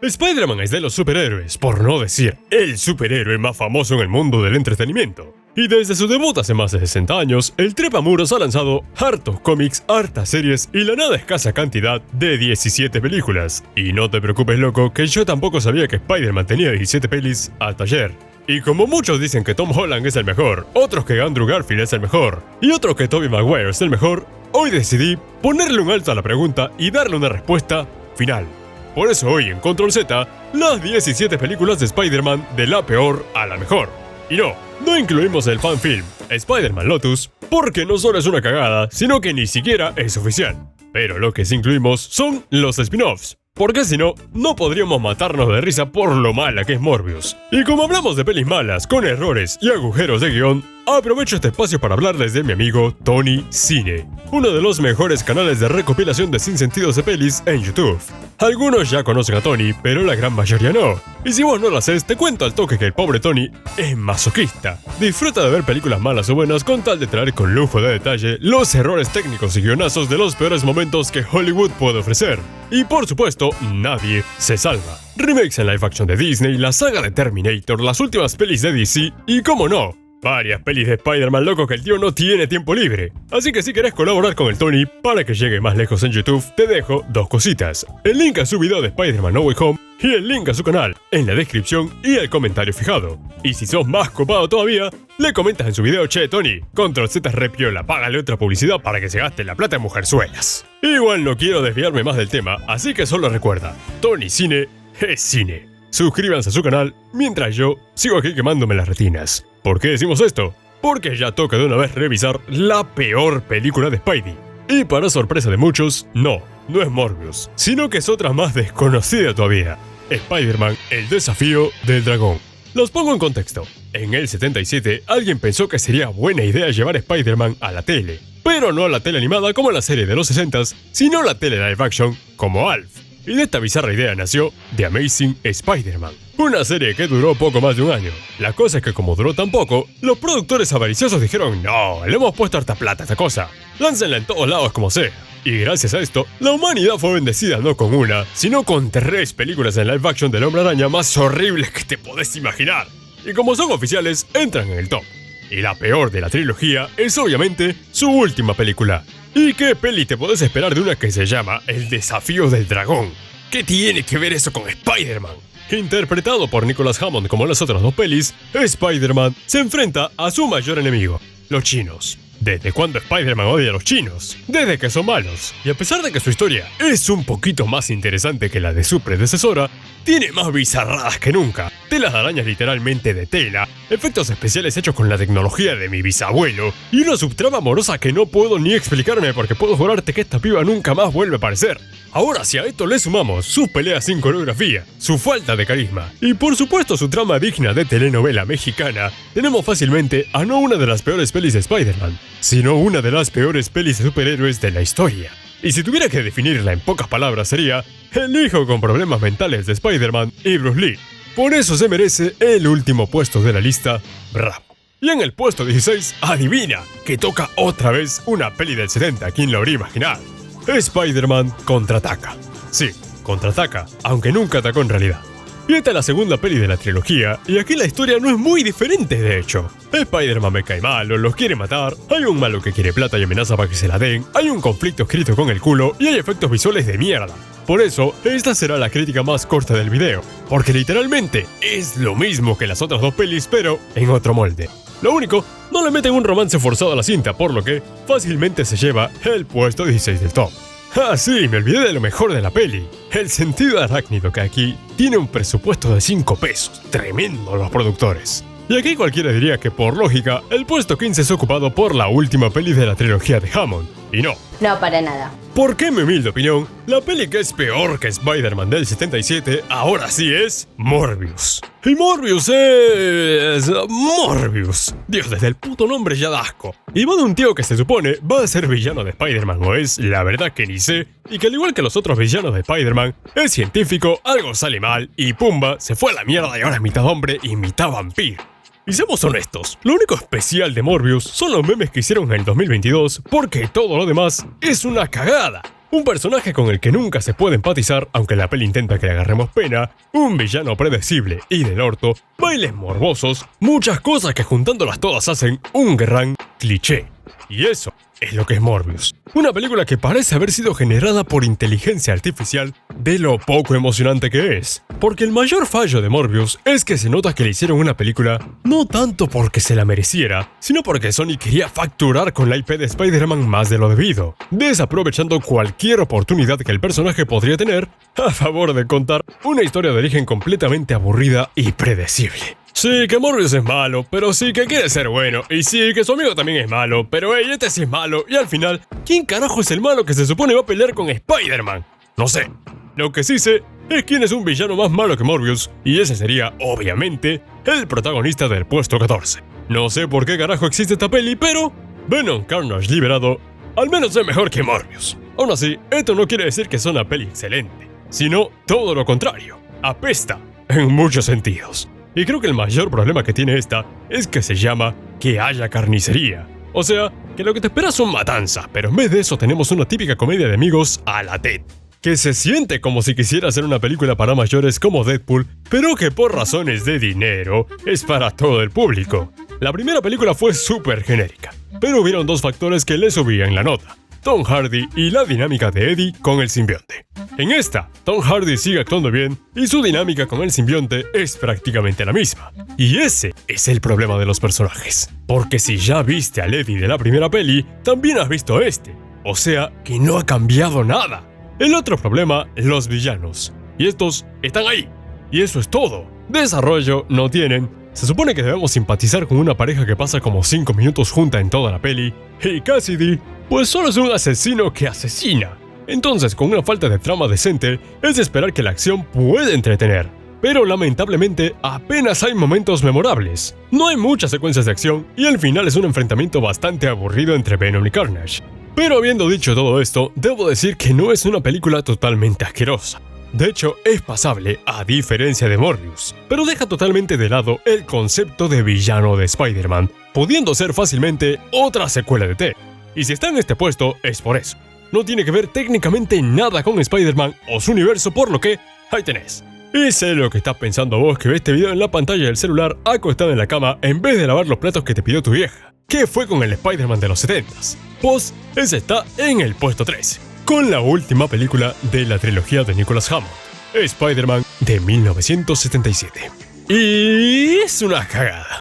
Spider-Man es de los superhéroes, por no decir el superhéroe más famoso en el mundo del entretenimiento. Y desde su debut hace más de 60 años, el Trepamuros ha lanzado hartos cómics, hartas series y la nada escasa cantidad de 17 películas. Y no te preocupes, loco, que yo tampoco sabía que Spider-Man tenía 17 pelis hasta ayer. Y como muchos dicen que Tom Holland es el mejor, otros que Andrew Garfield es el mejor, y otros que Tobey Maguire es el mejor, hoy decidí ponerle un alto a la pregunta y darle una respuesta final. Por eso hoy en Control Z, las 17 películas de Spider-Man de la peor a la mejor. Y no incluimos el fanfilm Spider-Man Lotus, porque no solo es una cagada, sino que ni siquiera es oficial. Pero lo que sí incluimos son los spin-offs, porque si no, no podríamos matarnos de risa por lo mala que es Morbius. Y como hablamos de pelis malas, con errores y agujeros de guión, aprovecho este espacio para hablarles de mi amigo Tony Cine, uno de los mejores canales de recopilación de sinsentidos de pelis en YouTube. Algunos ya conocen a Tony, pero la gran mayoría no. Y si vos no lo haces, te cuento al toque que el pobre Tony es masoquista. Disfruta de ver películas malas o buenas con tal de traer con lujo de detalle los errores técnicos y guionazos de los peores momentos que Hollywood puede ofrecer. Y por supuesto, nadie se salva. Remakes en live action de Disney, la saga de Terminator, las últimas pelis de DC y, cómo no, varias pelis de Spider-Man, loco, que el tío no tiene tiempo libre. Así que si querés colaborar con el Tony para que llegue más lejos en YouTube, te dejo dos cositas: el link a su video de Spider-Man No Way Home y el link a su canal en la descripción y el comentario fijado. Y si sos más copado todavía, le comentas en su video: che, Tony, Control Z es re piola, págale otra publicidad para que se gaste la plata en mujerzuelas. Igual no quiero desviarme más del tema, así que solo recuerda, Tony Cine es cine. Suscríbanse a su canal mientras yo sigo aquí quemándome las retinas. ¿Por qué decimos esto? Porque ya toca de una vez revisar la peor película de Spidey. Y para sorpresa de muchos, no es Morbius, sino que es otra más desconocida todavía: Spider-Man, el desafío del dragón. Los pongo en contexto. En el 77, alguien pensó que sería buena idea llevar a Spider-Man a la tele. Pero no a la tele animada como la serie de los 60s, sino la tele live action como Alf. Y de esta bizarra idea nació The Amazing Spider-Man, una serie que duró poco más de un año. La cosa es que como duró tan poco, los productores avariciosos dijeron: no, le hemos puesto harta plata a esta cosa, láncenla en todos lados como sea. Y gracias a esto, la humanidad fue bendecida no con una, sino con 3 películas en live action del Hombre Araña más horribles que te podés imaginar. Y como son oficiales, entran en el top. Y la peor de la trilogía es obviamente su última película. ¿Y qué peli te podés esperar de una que se llama El desafío del dragón? ¿Qué tiene que ver eso con Spider-Man? Interpretado por Nicholas Hammond como en las otras 2 pelis, Spider-Man se enfrenta a su mayor enemigo, los chinos. ¿Desde cuándo Spider-Man odia a los chinos? Desde que son malos. Y a pesar de que su historia es un poquito más interesante que la de su predecesora, tiene más bizarradas que nunca. Telas de arañas literalmente de tela, efectos especiales hechos con la tecnología de mi bisabuelo, y una subtrama amorosa que no puedo ni explicarme porque puedo jurarte que esta piba nunca más vuelve a aparecer. Ahora, si a esto le sumamos sus peleas sin coreografía, su falta de carisma y por supuesto su trama digna de telenovela mexicana, tenemos fácilmente a no una de las peores pelis de Spider-Man, sino una de las peores pelis de superhéroes de la historia. Y si tuviera que definirla en pocas palabras sería el hijo con problemas mentales de Spider-Man y Bruce Lee. Por eso se merece el último puesto de la lista, bravo. Y en el puesto 16, adivina, que toca otra vez una peli del 70, ¿quién lo habría imaginado? Spider-Man contraataca. Sí, contraataca, aunque nunca atacó en realidad. Y esta es la segunda peli de la trilogía, y aquí la historia no es muy diferente de hecho. Spider-Man me cae malo, los quiere matar, hay un malo que quiere plata y amenaza para que se la den, hay un conflicto escrito con el culo y hay efectos visuales de mierda. Por eso, esta será la crítica más corta del video, porque literalmente es lo mismo que las otras 2 pelis, pero en otro molde. Lo único, no le meten un romance forzado a la cinta, por lo que fácilmente se lleva el puesto 16 del top. Ah, sí, me olvidé de lo mejor de la peli. El sentido arácnido, que aquí tiene un presupuesto de 5 pesos. Tremendo los productores. Y aquí cualquiera diría que por lógica, el puesto 15 es ocupado por la última peli de la trilogía de Hammond. Y no. No, para nada. Porque en mi humilde opinión, la peli que es peor que Spider-Man del 77, ahora sí es Morbius. Y Morbius es... Morbius. Dios, desde el puto nombre ya da asco. Y va de un tío que se supone va a ser villano de Spider-Man, o es, la verdad que ni sé, y que al igual que los otros villanos de Spider-Man, es científico, algo sale mal, y pumba, se fue a la mierda y ahora es mitad hombre y mitad vampiro. Y seamos honestos, lo único especial de Morbius son los memes que hicieron en el 2022, porque todo lo demás es una cagada. un personaje con el que nunca se puede empatizar aunque la peli intenta que le agarremos pena, un villano predecible y del orto, bailes morbosos, muchas cosas que juntándolas todas hacen un gran cliché. Y eso es lo que es Morbius. Una película que parece haber sido generada por inteligencia artificial de lo poco emocionante que es. Porque el mayor fallo de Morbius es que se nota que le hicieron una película no tanto porque se la mereciera, sino porque Sony quería facturar con la IP de Spider-Man más de lo debido, desaprovechando cualquier oportunidad que el personaje podría tener a favor de contar una historia de origen completamente aburrida y predecible. Sí, que Morbius es malo, pero sí que quiere ser bueno. Y sí, que su amigo también es malo, pero este sí es malo. Y al final, ¿quién carajo es el malo que se supone va a pelear con Spider-Man? No sé. Lo que sí sé es quién es un villano más malo que Morbius, y ese sería, obviamente, el protagonista del puesto 14. No sé por qué carajo existe esta peli, pero Venom Carnage liberado al menos es mejor que Morbius. Aún así, esto no quiere decir que sea una peli excelente, sino todo lo contrario. Apesta en muchos sentidos. Y creo que el mayor problema que tiene esta es que se llama que haya carnicería. O sea, que lo que te espera son matanzas, pero en vez de eso tenemos una típica comedia de amigos a la Ted, que se siente como si quisiera hacer una película para mayores como Deadpool, pero que por razones de dinero es para todo el público. La primera película fue súper genérica, pero hubieron dos factores que le subían la nota: Tom Hardy y la dinámica de Eddie con el simbionte. En esta, Tom Hardy sigue actuando bien y su dinámica con el simbionte es prácticamente la misma. Y ese es el problema de los personajes. Porque si ya viste al Eddie de la primera peli, también has visto este. O sea, que no ha cambiado nada. El otro problema, los villanos. Y estos están ahí. Y eso es todo. Desarrollo no tienen. Se supone que debemos simpatizar con una pareja que pasa como 5 minutos junta en toda la peli. Y Cassidy, pues solo es un asesino que asesina. Entonces, con una falta de trama decente, es de esperar que la acción puede entretener. Pero lamentablemente, apenas hay momentos memorables. No hay muchas secuencias de acción y al final es un enfrentamiento bastante aburrido entre Venom y Carnage. Pero habiendo dicho todo esto, debo decir que no es una película totalmente asquerosa. De hecho, es pasable, a diferencia de Morbius, pero deja totalmente de lado el concepto de villano de Spider-Man, pudiendo ser fácilmente otra secuela de T. Y si está en este puesto, es por eso. No tiene que ver técnicamente nada con Spider-Man o su universo, por lo que, ahí tenés. Y sé lo que estás pensando vos que ves este video en la pantalla del celular acostado en la cama en vez de lavar los platos que te pidió tu vieja. ¿Qué fue con el Spider-Man de los 70s? Pues, ese está en el puesto 13, con la última película de la trilogía de Nicholas Hammond, Spider-Man de 1977. Y es una cagada.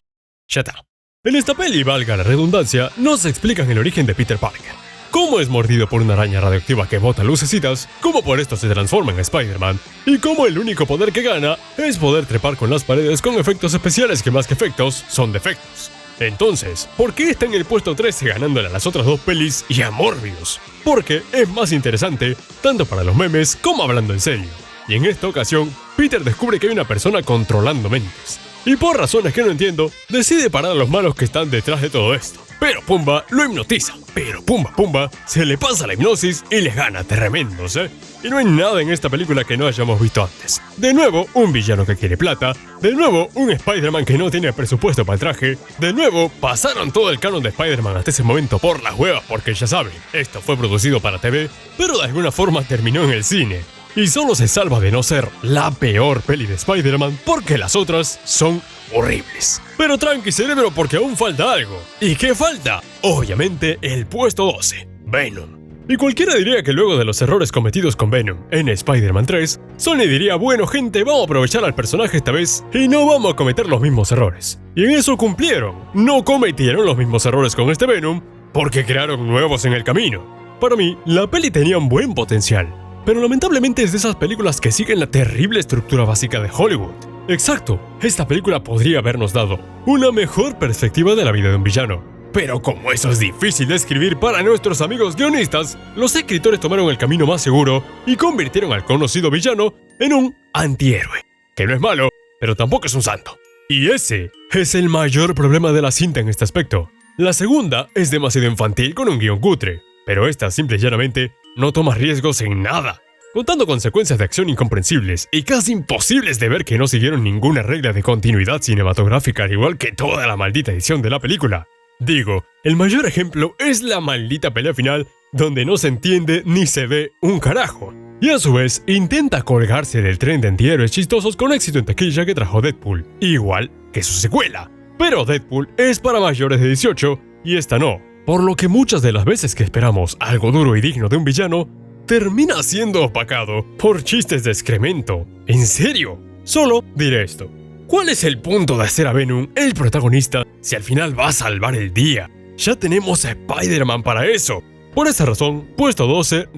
Ya está. En esta peli, valga la redundancia, nos explican el origen de Peter Parker. Cómo es mordido por una araña radioactiva que bota lucecitas, cómo por esto se transforma en Spider-Man, y cómo el único poder que gana es poder trepar con las paredes con efectos especiales que más que efectos son defectos. Entonces, ¿por qué está en el puesto 13 ganándole a las otras dos pelis y a Morbius? Porque es más interesante, tanto para los memes como hablando en serio. Y en esta ocasión, Peter descubre que hay una persona controlando mentes. Y por razones que no entiendo, decide parar a los malos que están detrás de todo esto. Pero Pumba lo hipnotiza. Pero Pumba se le pasa la hipnosis y les gana tremendos, Y no hay nada en esta película que no hayamos visto antes. De nuevo, un villano que quiere plata. De nuevo, un Spider-Man que no tiene presupuesto para el traje. De nuevo, pasaron todo el canon de Spider-Man hasta ese momento por las huevas porque ya saben, esto fue producido para TV, pero de alguna forma terminó en el cine. Y solo se salva de no ser la peor peli de Spider-Man porque las otras son horribles. Pero tranqui cerebro porque aún falta algo. ¿Y qué falta? Obviamente el puesto 12, Venom. Y cualquiera diría que luego de los errores cometidos con Venom en Spider-Man 3, Sony diría, bueno gente, vamos a aprovechar al personaje esta vez y no vamos a cometer los mismos errores. Y en eso cumplieron. No cometieron los mismos errores con este Venom porque crearon nuevos en el camino. Para mí, la peli tenía un buen potencial. Pero lamentablemente es de esas películas que siguen la terrible estructura básica de Hollywood. Exacto, esta película podría habernos dado una mejor perspectiva de la vida de un villano. Pero como eso es difícil de escribir para nuestros amigos guionistas, los escritores tomaron el camino más seguro y convirtieron al conocido villano en un antihéroe. Que no es malo, pero tampoco es un santo. Y ese es el mayor problema de la cinta en este aspecto. La segunda es demasiado infantil con un guión cutre, pero esta simple y llanamente no toma riesgos en nada, contando con secuencias de acción incomprensibles y casi imposibles de ver que no siguieron ninguna regla de continuidad cinematográfica al igual que toda la maldita edición de la película. Digo, el mayor ejemplo es la maldita pelea final donde no se entiende ni se ve un carajo. Y a su vez, intenta colgarse del tren de antihéroes chistosos con éxito en taquilla que trajo Deadpool, igual que su secuela. Pero Deadpool es para mayores de 18 y esta no, por lo que muchas de las veces que esperamos algo duro y digno de un villano, termina siendo opacado por chistes de excremento. ¿En serio? Solo diré esto. ¿Cuál es el punto de hacer a Venom el protagonista si al final va a salvar el día? Ya tenemos a Spider-Man para eso. Por esa razón, puesto 12,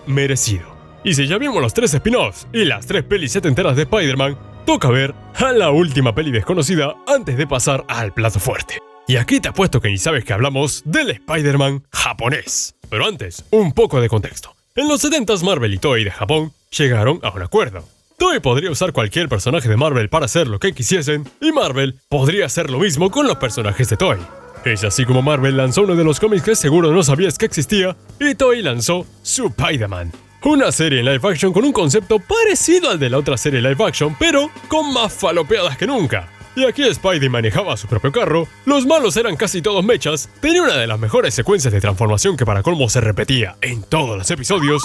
merecido. Y si ya vimos los 3 spin-offs y las 3 pelis setenteras de Spider-Man, toca ver a la última peli desconocida antes de pasar al plato fuerte. Y aquí te apuesto que ni sabes que hablamos del Spider-Man japonés. Pero antes, un poco de contexto. En los 70s Marvel y Toei de Japón llegaron a un acuerdo. Toei podría usar cualquier personaje de Marvel para hacer lo que quisiesen, y Marvel podría hacer lo mismo con los personajes de Toei. Es así como Marvel lanzó uno de los cómics que seguro no sabías que existía, y Toei lanzó Spider-Man. Una serie en live action con un concepto parecido al de la otra serie live action, pero con más falopeadas que nunca. Y aquí Spidey manejaba su propio carro, los malos eran casi todos mechas, tenía una de las mejores secuencias de transformación que para colmo se repetía en todos los episodios.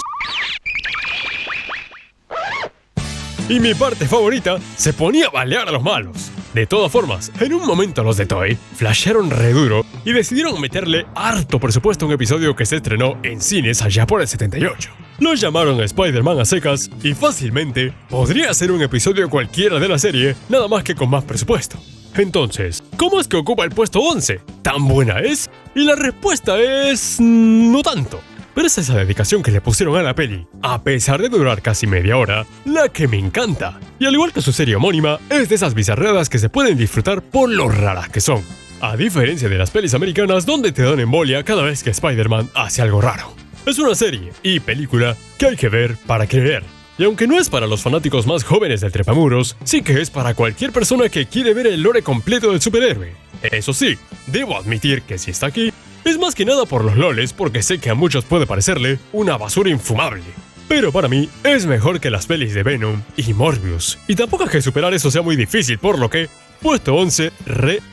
Y mi parte favorita, se ponía a balear a los malos. De todas formas, en un momento los de Toei flashearon re duro y decidieron meterle harto presupuesto a un episodio que se estrenó en cines allá por el 78. Lo llamaron Spider-Man a secas y fácilmente podría ser un episodio cualquiera de la serie, nada más que con más presupuesto. Entonces, ¿cómo es que ocupa el puesto 11? ¿Tan buena es? Y la respuesta es... no tanto. Pero es esa dedicación que le pusieron a la peli, a pesar de durar casi media hora, la que me encanta. Y al igual que su serie homónima, es de esas bizarreadas que se pueden disfrutar por lo raras que son. A diferencia de las pelis americanas donde te dan embolia cada vez que Spider-Man hace algo raro. Es una serie y película que hay que ver para creer. Y aunque no es para los fanáticos más jóvenes del trepamuros, sí que es para cualquier persona que quiere ver el lore completo del superhéroe. Eso sí, debo admitir que si está aquí, es más que nada por los loles, porque sé que a muchos puede parecerle una basura infumable. Pero para mí, es mejor que las pelis de Venom y Morbius. Y tampoco es que superar eso sea muy difícil, por lo que, puesto 11,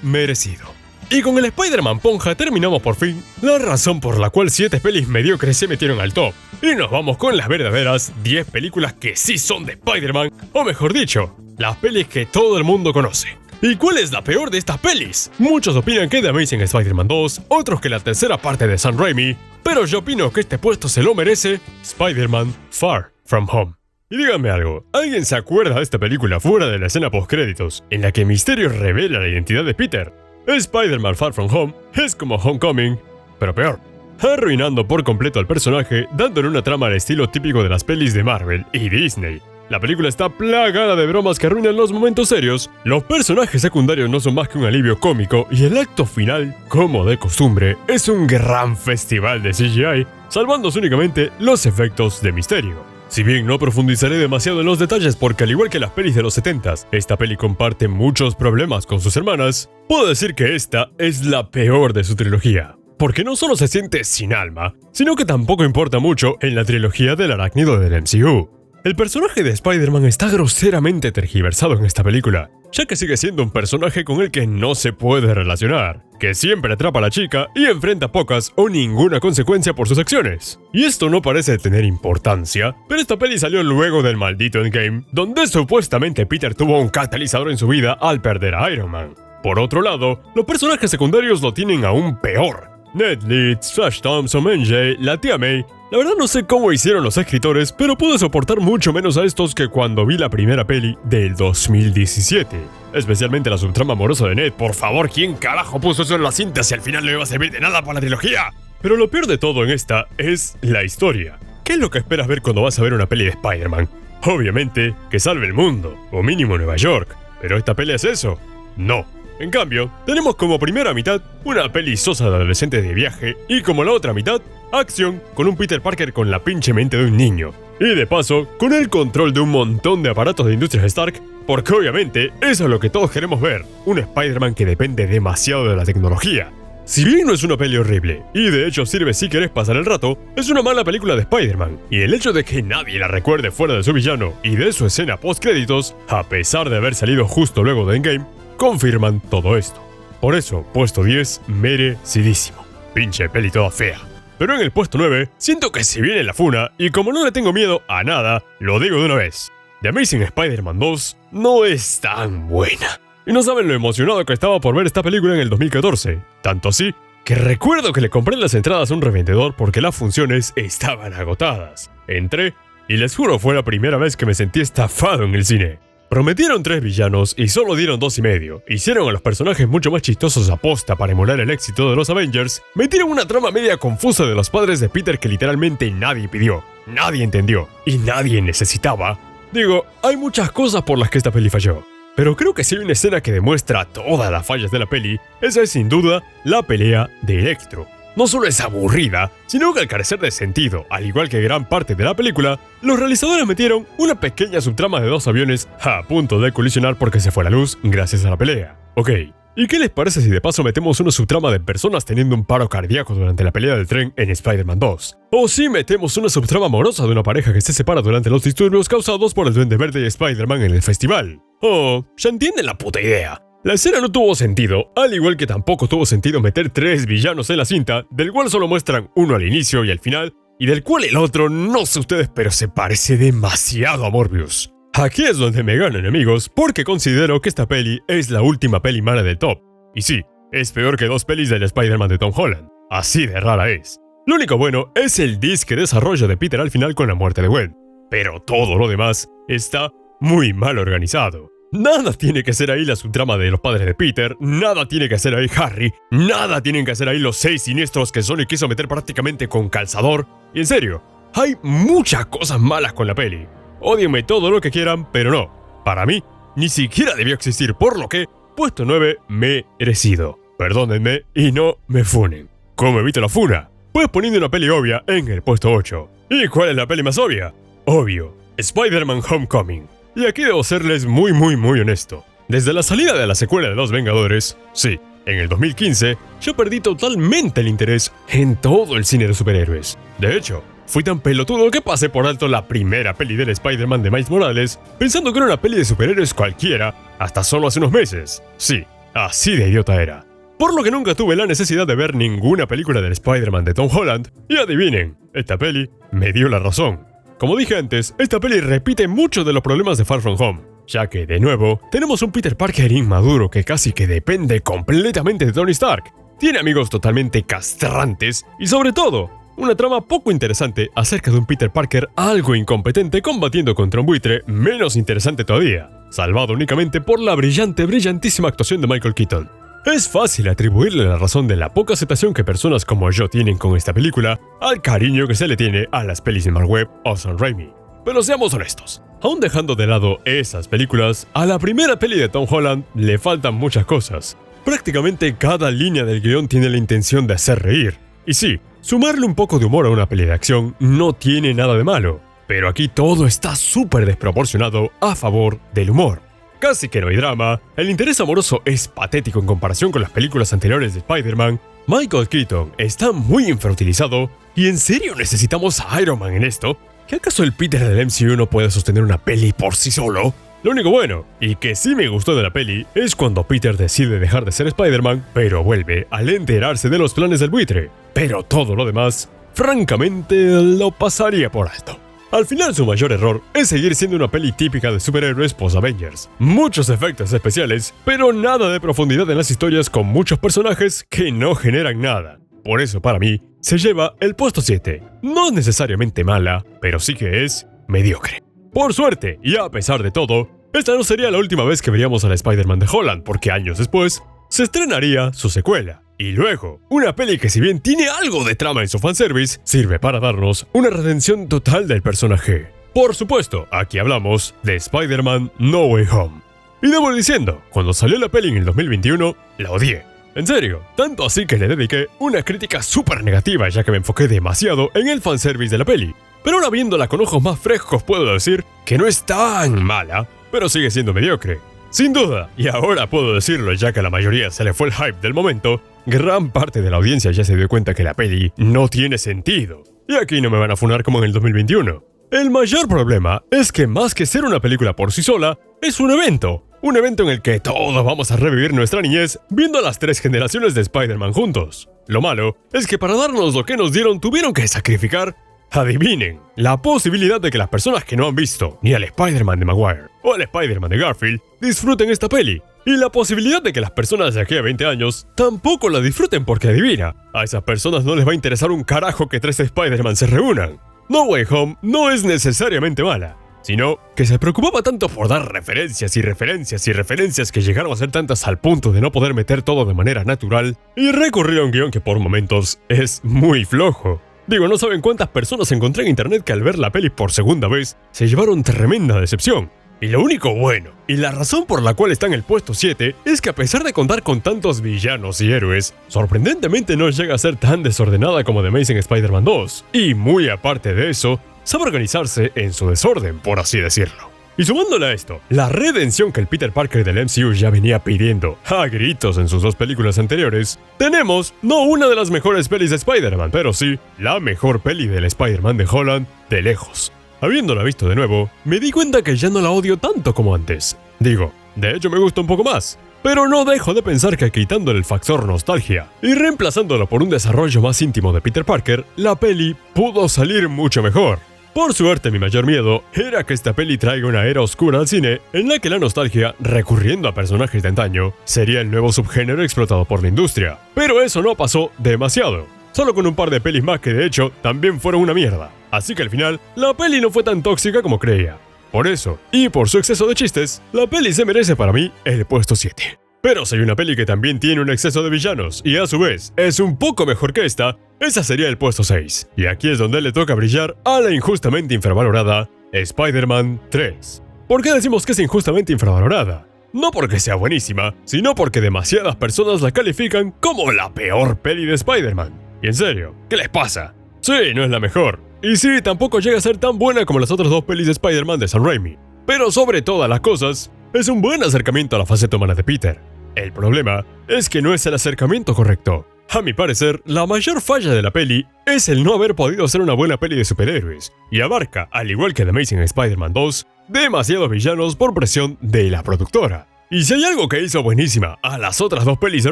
merecido. Y con el Spider-Man Ponja terminamos por fin la razón por la cual 7 pelis mediocres se metieron al top. Y nos vamos con las verdaderas 10 películas que sí son de Spider-Man, o mejor dicho, las pelis que todo el mundo conoce. ¿Y cuál es la peor de estas pelis? Muchos opinan que The Amazing Spider-Man 2, otros que la tercera parte de Sam Raimi, pero yo opino que este puesto se lo merece Spider-Man Far From Home. Y díganme algo, ¿alguien se acuerda de esta película fuera de la escena postcréditos en la que Mysterio revela la identidad de Peter? Spider-Man Far From Home es como Homecoming, pero peor, arruinando por completo al personaje, dándole una trama al estilo típico de las pelis de Marvel y Disney. La película está plagada de bromas que arruinan los momentos serios, los personajes secundarios no son más que un alivio cómico y el acto final, como de costumbre, es un gran festival de CGI, salvándose únicamente los efectos de Mysterio. Si bien no profundizaré demasiado en los detalles porque al igual que las pelis de los 70s, esta peli comparte muchos problemas con sus hermanas, puedo decir que esta es la peor de su trilogía. Porque no solo se siente sin alma, sino que tampoco importa mucho en la trilogía del arácnido del MCU. El personaje de Spider-Man está groseramente tergiversado en esta película, ya que sigue siendo un personaje con el que no se puede relacionar, que siempre atrapa a la chica y enfrenta pocas o ninguna consecuencia por sus acciones. Y esto no parece tener importancia, pero esta peli salió luego del maldito Endgame, donde supuestamente Peter tuvo un catalizador en su vida al perder a Iron Man. Por otro lado, los personajes secundarios lo tienen aún peor. Ned Leeds, Flash Thompson, MJ, la tía May. La verdad no sé cómo hicieron los escritores, pero pude soportar mucho menos a estos que cuando vi la primera peli del 2017. Especialmente la subtrama amorosa de Ned. Por favor, ¿quién carajo puso eso en la cinta si al final no iba a servir de nada para la trilogía? Pero lo peor de todo en esta es la historia. ¿Qué es lo que esperas ver cuando vas a ver una peli de Spider-Man? Obviamente, que salve el mundo, o mínimo Nueva York. ¿Pero esta peli es eso? No. En cambio, tenemos como primera mitad una peli sosa de adolescentes de viaje y como la otra mitad, acción con un Peter Parker con la pinche mente de un niño. Y de paso, con el control de un montón de aparatos de Industrias Stark, porque obviamente eso es lo que todos queremos ver, un Spider-Man que depende demasiado de la tecnología. Si bien no es una peli horrible, y de hecho sirve si querés pasar el rato, es una mala película de Spider-Man, y el hecho de que nadie la recuerde fuera de su villano y de su escena post-créditos, a pesar de haber salido justo luego de Endgame, confirman todo esto. Por eso, puesto 10, merecidísimo. Pinche peli toda fea. Pero en el puesto 9, siento que se viene la funa, y como no le tengo miedo a nada, lo digo de una vez. The Amazing Spider-Man 2 no es tan buena. Y no saben lo emocionado que estaba por ver esta película en el 2014. Tanto así, que recuerdo que le compré las entradas a un revendedor porque las funciones estaban agotadas. Entré, y les juro fue la primera vez que me sentí estafado en el cine. Prometieron 3 villanos y solo dieron 2,5. Hicieron a los personajes mucho más chistosos a posta para emular el éxito de los Avengers. Metieron una trama media confusa de los padres de Peter que literalmente nadie pidió, nadie entendió y nadie necesitaba. Digo, hay muchas cosas por las que esta peli falló. Pero creo que si hay una escena que demuestra todas las fallas de la peli, esa es sin duda la pelea de Electro. No solo es aburrida, sino que al carecer de sentido, al igual que gran parte de la película, los realizadores metieron una pequeña subtrama de 2 aviones a punto de colisionar porque se fue la luz gracias a la pelea. Ok, ¿y qué les parece si de paso metemos una subtrama de personas teniendo un paro cardíaco durante la pelea del tren en Spider-Man 2? O si metemos una subtrama amorosa de una pareja que se separa durante los disturbios causados por el Duende Verde y Spider-Man en el festival. Oh, ya entienden la puta idea. La escena no tuvo sentido, al igual que tampoco tuvo sentido meter 3 villanos en la cinta, del cual solo muestran uno al inicio y al final, y del cual el otro, no sé ustedes, pero se parece demasiado a Morbius. Aquí es donde me ganan, amigos, porque considero que esta peli es la última peli mala del top. Y sí, es peor que 2 pelis del Spider-Man de Tom Holland. Así de rara es. Lo único bueno es el disque desarrollo de Peter al final con la muerte de Gwen. Pero todo lo demás está muy mal organizado. Nada tiene que ser ahí la subtrama de los padres de Peter, nada tiene que ser ahí Harry, nada tienen que hacer ahí los 6 siniestros que Sony quiso meter prácticamente con calzador. Y en serio, hay muchas cosas malas con la peli. Ódienme todo lo que quieran, pero no. Para mí, ni siquiera debió existir, por lo que, puesto 9, merecido. Perdónenme y no me funen. ¿Cómo evito la funa? Pues poniendo una peli obvia en el puesto 8. ¿Y cuál es la peli más obvia? Obvio, Spider-Man Homecoming. Y aquí debo serles muy honesto. Desde la salida de la secuela de Los Vengadores, sí, en el 2015, yo perdí totalmente el interés en todo el cine de superhéroes. De hecho, fui tan pelotudo que pasé por alto la primera peli del Spider-Man de Miles Morales, pensando que era una peli de superhéroes cualquiera, hasta solo hace unos meses. Sí, así de idiota era. Por lo que nunca tuve la necesidad de ver ninguna película del Spider-Man de Tom Holland, y adivinen, esta peli me dio la razón. Como dije antes, esta peli repite muchos de los problemas de Far From Home, ya que, de nuevo, tenemos un Peter Parker inmaduro que casi que depende completamente de Tony Stark. Tiene amigos totalmente castrantes y, sobre todo, una trama poco interesante acerca de un Peter Parker algo incompetente combatiendo contra un buitre menos interesante todavía, salvado únicamente por la brillantísima actuación de Michael Keaton. Es fácil atribuirle la razón de la poca aceptación que personas como yo tienen con esta película al cariño que se le tiene a las pelis de Mark Webb o Sam Raimi. Pero seamos honestos, aún dejando de lado esas películas, a la primera peli de Tom Holland le faltan muchas cosas. Prácticamente cada línea del guión tiene la intención de hacer reír. Y sí, sumarle un poco de humor a una peli de acción no tiene nada de malo, pero aquí todo está súper desproporcionado a favor del humor. Casi que no hay drama, el interés amoroso es patético en comparación con las películas anteriores de Spider-Man, Michael Keaton está muy infrautilizado, ¿y en serio necesitamos a Iron Man en esto? ¿Que acaso el Peter del MCU no puede sostener una peli por sí solo? Lo único bueno, y que sí me gustó de la peli, es cuando Peter decide dejar de ser Spider-Man, pero vuelve al enterarse de los planes del buitre. Pero todo lo demás, francamente, lo pasaría por alto. Al final su mayor error es seguir siendo una peli típica de superhéroes post-Avengers. Muchos efectos especiales, pero nada de profundidad en las historias con muchos personajes que no generan nada. Por eso para mí, se lleva el puesto 7. No es necesariamente mala, pero sí que es mediocre. Por suerte, y a pesar de todo, esta no sería la última vez que veríamos al Spider-Man de Holland, porque años después, se estrenaría su secuela. Y luego, una peli que si bien tiene algo de trama en su fanservice, sirve para darnos una redención total del personaje. Por supuesto, aquí hablamos de Spider-Man No Way Home. Y debo diciendo, cuando salió la peli en el 2021, la odié. En serio, tanto así que le dediqué una crítica súper negativa ya que me enfoqué demasiado en el fanservice de la peli. Pero ahora viéndola con ojos más frescos puedo decir que no es tan mala, pero sigue siendo mediocre. Sin duda, y ahora puedo decirlo ya que a la mayoría se le fue el hype del momento, gran parte de la audiencia ya se dio cuenta que la peli no tiene sentido. Y aquí no me van a funar como en el 2021. El mayor problema es que más que ser una película por sí sola, es un evento. un evento en el que todos vamos a revivir nuestra niñez viendo a las 3 generaciones de Spider-Man juntos. Lo malo es que para darnos lo que nos dieron tuvieron que sacrificar, adivinen, la posibilidad de que las personas que no han visto ni al Spider-Man de Maguire o al Spider-Man de Garfield disfruten esta peli. Y la posibilidad de que las personas de aquí a 20 años tampoco la disfruten porque adivina, a esas personas no les va a interesar un carajo que 3 Spider-Man se reúnan. No Way Home no es necesariamente mala, sino que se preocupaba tanto por dar referencias y referencias y referencias que llegaron a ser tantas al punto de no poder meter todo de manera natural y recurrir a un guión que por momentos es muy flojo. Digo, no saben cuántas personas encontré en internet que al ver la peli por segunda vez se llevaron tremenda decepción. Y lo único bueno, y la razón por la cual está en el puesto 7, es que a pesar de contar con tantos villanos y héroes, sorprendentemente no llega a ser tan desordenada como The Amazing Spider-Man 2. Y muy aparte de eso, sabe organizarse en su desorden, por así decirlo. Y sumándole a esto, la redención que el Peter Parker del MCU ya venía pidiendo a gritos en sus 2 películas anteriores, tenemos no una de las mejores pelis de Spider-Man, pero sí la mejor peli del Spider-Man de Holland de lejos. Habiéndola visto de nuevo, me di cuenta que ya no la odio tanto como antes. Digo, de hecho me gusta un poco más. Pero no dejo de pensar que quitándole el factor nostalgia y reemplazándolo por un desarrollo más íntimo de Peter Parker, la peli pudo salir mucho mejor. Por suerte, mi mayor miedo era que esta peli traiga una era oscura al cine en la que la nostalgia, recurriendo a personajes de antaño, sería el nuevo subgénero explotado por la industria. Pero eso no pasó demasiado. Solo con un par de pelis más que de hecho también fueron una mierda. Así que al final, la peli no fue tan tóxica como creía. Por eso, y por su exceso de chistes, la peli se merece para mí el puesto 7. Pero si hay una peli que también tiene un exceso de villanos y a su vez es un poco mejor que esta, esa sería el puesto 6. Y aquí es donde le toca brillar a la injustamente infravalorada Spider-Man 3. ¿Por qué decimos que es injustamente infravalorada? No porque sea buenísima, sino porque demasiadas personas la califican como la peor peli de Spider-Man. Y en serio, ¿qué les pasa? Sí, no es la mejor. Y sí, tampoco llega a ser tan buena como las otras 2 pelis de Spider-Man de Sam Raimi. Pero sobre todas las cosas, es un buen acercamiento a la faceta humana de Peter. El problema es que no es el acercamiento correcto. A mi parecer, la mayor falla de la peli es el no haber podido hacer una buena peli de superhéroes, y abarca, al igual que The Amazing Spider-Man 2, demasiados villanos por presión de la productora. Y si hay algo que hizo buenísima a las otras 2 pelis de